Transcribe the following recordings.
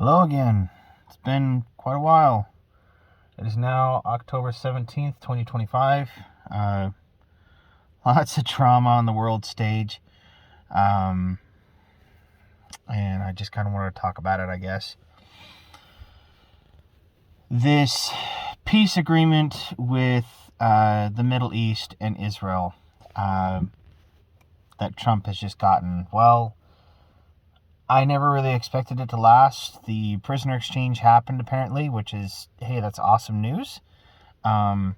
Hello again. It's been quite a while. It is now October 17th, 2025. Lots of trauma on the world stage. And I just kind of wanted to talk about it, I guess. This peace agreement with the Middle East and Israel that Trump has just gotten. Well, I never really expected it to last. The prisoner exchange happened, apparently, which is, hey, that's awesome news. But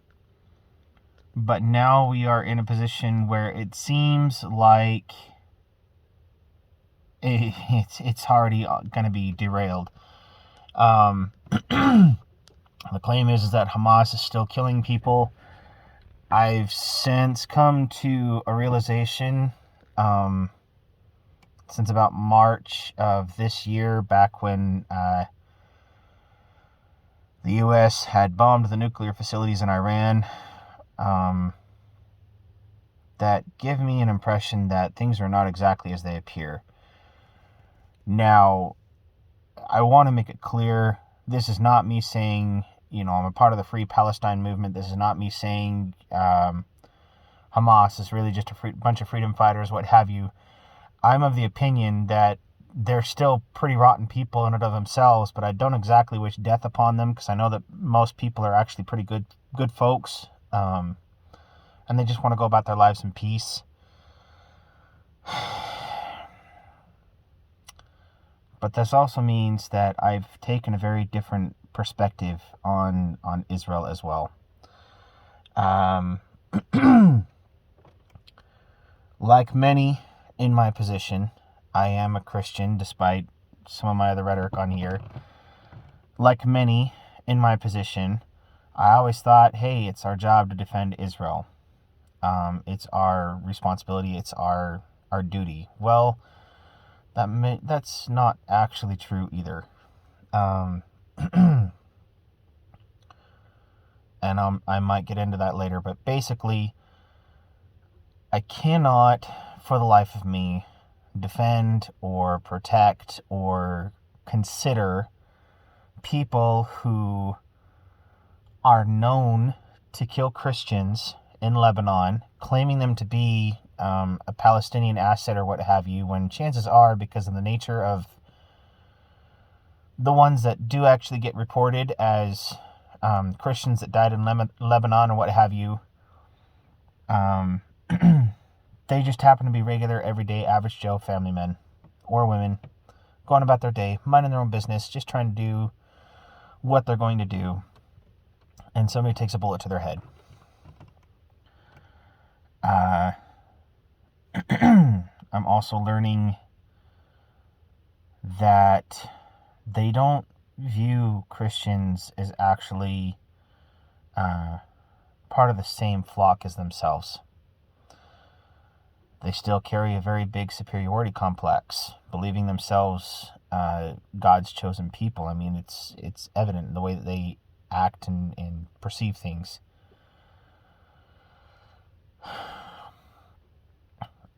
now we are in a position where it seems like it's already going to be derailed. The claim is that Hamas is still killing people. I've since come to a realization since about March of this year, back when the U.S. had bombed the nuclear facilities in Iran, that give me an impression that things are not exactly as they appear. Now, I want to make it clear, this is not me saying, I'm a part of the Free Palestine movement. This is not me saying Hamas is really just a bunch of freedom fighters, what have you. I'm of the opinion that they're still pretty rotten people in and of themselves, but I don't exactly wish death upon them, because I know that most people are actually pretty good folks, and they just want to go about their lives in peace. But this also means that I've taken a very different perspective on Israel as well. Like many in my position, I am a Christian, despite some of my other rhetoric on here. Like many in my position, I always thought, hey, it's our job to defend Israel. It's our responsibility. It's our duty. Well, that's not actually true either. And I might get into that later, but basically, I cannot, for the life of me, defend or protect or consider people who are known to kill Christians in Lebanon, claiming them to be a Palestinian asset or what have you, when chances are, because of the nature of the ones that do actually get reported as Christians that died in Lebanon or what have you, they just happen to be regular, everyday, average Joe family men or women going about their day, minding their own business, just trying to do what they're going to do, and somebody takes a bullet to their head. I'm also learning that they don't view Christians as actually part of the same flock as themselves. They still carry a very big superiority complex, believing themselves God's chosen people. I mean, it's evident in the way that they act and perceive things.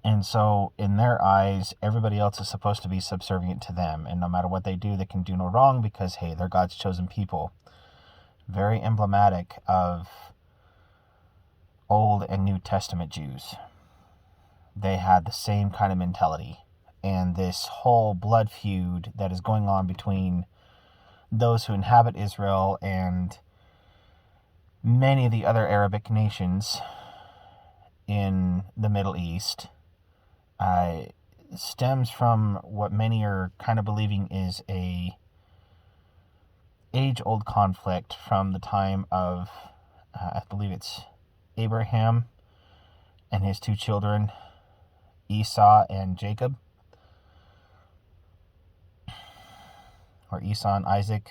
And so, in their eyes, everybody else is supposed to be subservient to them. And no matter what they do, they can do no wrong because, hey, they're God's chosen people. Very emblematic of Old and New Testament Jews. They had the same kind of mentality. And this whole blood feud that is going on between those who inhabit Israel and many of the other Arabic nations in the Middle East stems from what many are kind of believing is a age-old conflict from the time of, I believe it's Abraham and his two children, Esau and Jacob, or Esau and Isaac.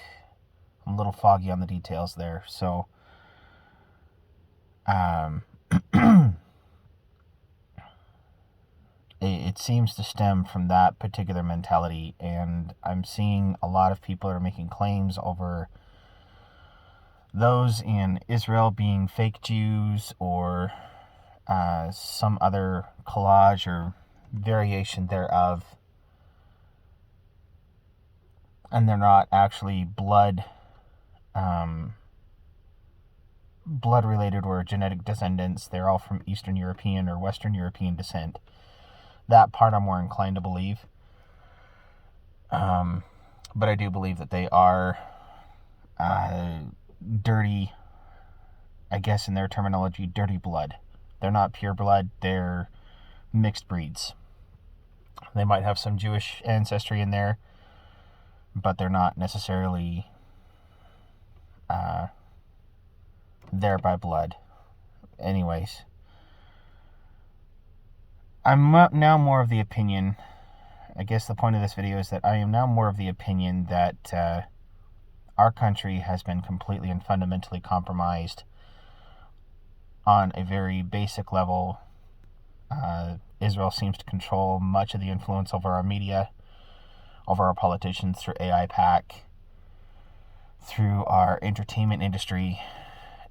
I'm a little foggy on the details there. So, it seems to stem from that particular mentality, and I'm seeing a lot of people are making claims over those in Israel being fake Jews or some other collage or variation thereof. and they're not actually blood related or genetic descendants. They're all from Eastern European or Western European descent. That part I'm more inclined to believe. But I do believe that they are dirty, I guess in their terminology, dirty blood. They're not pure blood, they're mixed breeds. They might have some Jewish ancestry in there, but they're not necessarily there by blood. Anyways, I'm now more of the opinion, I guess the point of this video is that I am now more of the opinion that our country has been completely and fundamentally compromised on a very basic level. Israel seems to control much of the influence over our media, over our politicians through AIPAC, through our entertainment industry,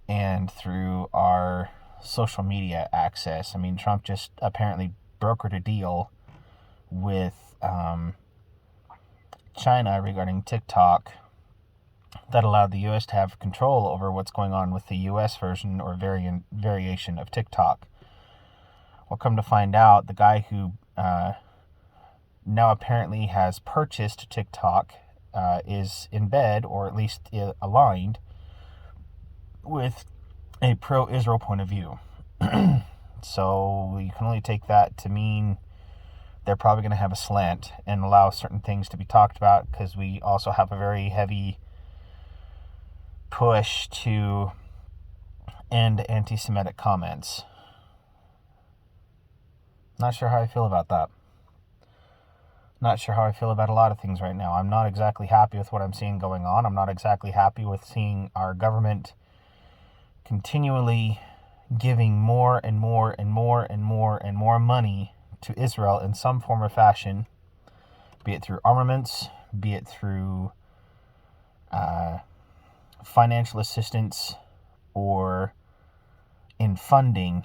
and through our social media access. I mean, Trump just apparently brokered a deal with China regarding TikTok that allowed the U.S. to have control over what's going on with the U.S. version or variation of TikTok. Well, come to find out, the guy who now apparently has purchased TikTok is in bed, or at least aligned, with a pro-Israel point of view. So you can only take that to mean they're probably going to have a slant and allow certain things to be talked about, because we also have a very heavy push to end anti-Semitic comments. Not sure how I feel about that. Not sure how I feel about a lot of things right now. I'm not exactly happy with what I'm seeing going on. I'm not exactly happy with seeing our government continually giving more and more and more and more and more money to Israel in some form or fashion, be it through armaments, be it through financial assistance, or in funding.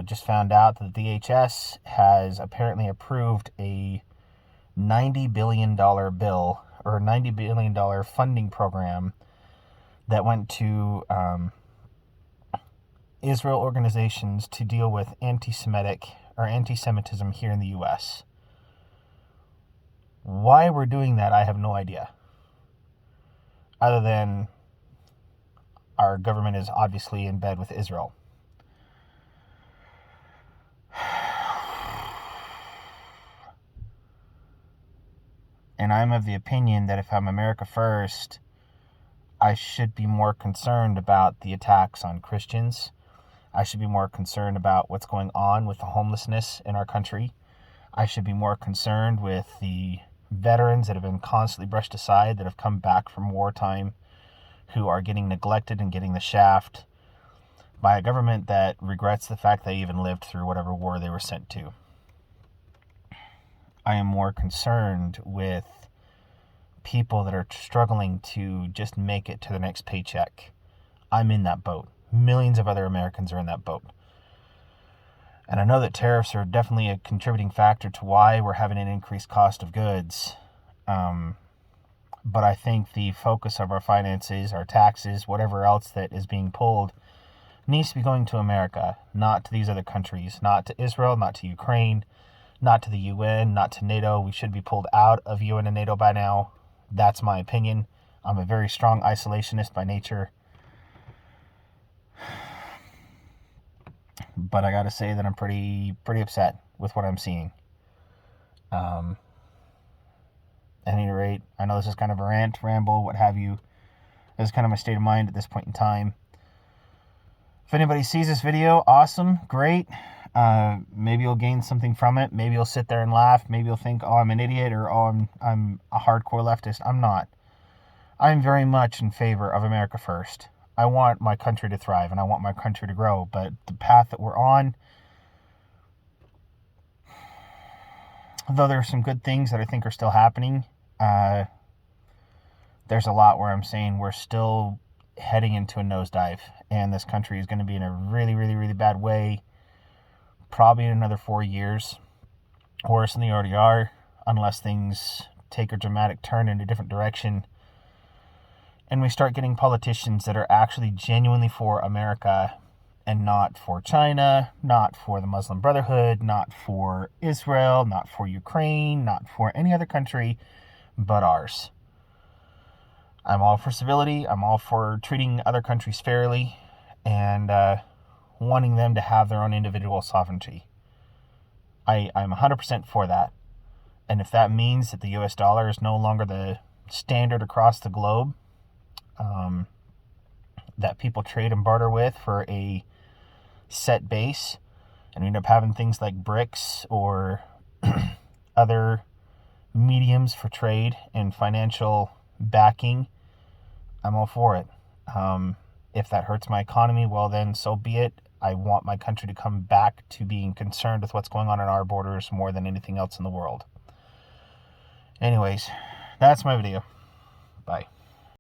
Just found out that the DHS has apparently approved a $90 billion bill, or a $90 billion funding program that went to Israel organizations to deal with anti-Semitism here in the U.S. Why we're doing that, I have no idea. Other than our government is obviously in bed with Israel. And I'm of the opinion that if I'm America first, I should be more concerned about the attacks on Christians. I should be more concerned about what's going on with the homelessness in our country. I should be more concerned with the veterans that have been constantly brushed aside, that have come back from wartime, who are getting neglected and getting the shaft by a government that regrets the fact they even lived through whatever war they were sent to. I am more concerned with people that are struggling to just make it to the next paycheck. I'm in that boat. Millions of other Americans are in that boat. And I know that tariffs are definitely a contributing factor to why we're having an increased cost of goods. But I think the focus of our finances, our taxes, whatever else that is being pulled, needs to be going to America, not to these other countries, not to Israel, not to Ukraine, not to the UN, not to NATO. We should be pulled out of UN and NATO by now. That's my opinion. I'm a very strong isolationist by nature. But I gotta say that I'm pretty upset with what I'm seeing. At any rate, I know this is kind of a rant, ramble, what have you. This is kind of my state of mind at this point in time. If anybody sees this video, awesome, great. Maybe you'll gain something from it. Maybe you'll sit there and laugh. Maybe you'll think, oh, I'm an idiot, or oh, I'm a hardcore leftist. I'm not. I'm very much in favor of America first. I want my country to thrive, and I want my country to grow. But the path that we're on, though there are some good things that I think are still happening, there's a lot where I'm saying we're still heading into a nosedive, and this country is going to be in a really, really, really bad way, probably in another 4 years, worse than they already are, unless things take a dramatic turn in a different direction, and we start getting politicians that are actually genuinely for America and not for China, not for the Muslim Brotherhood, not for Israel, not for Ukraine, not for any other country but ours. I'm all for civility. I'm all for treating other countries fairly and wanting them to have their own individual sovereignty. I'm 100% for that. And if that means that the US dollar is no longer the standard across the globe that people trade and barter with for a set base, and we end up having things like BRICS or other mediums for trade and financial backing, I'm all for it. If that hurts my economy, well then so be it. I want my country to come back to being concerned with what's going on in our borders more than anything else in the world. Anyways, that's my video. Bye.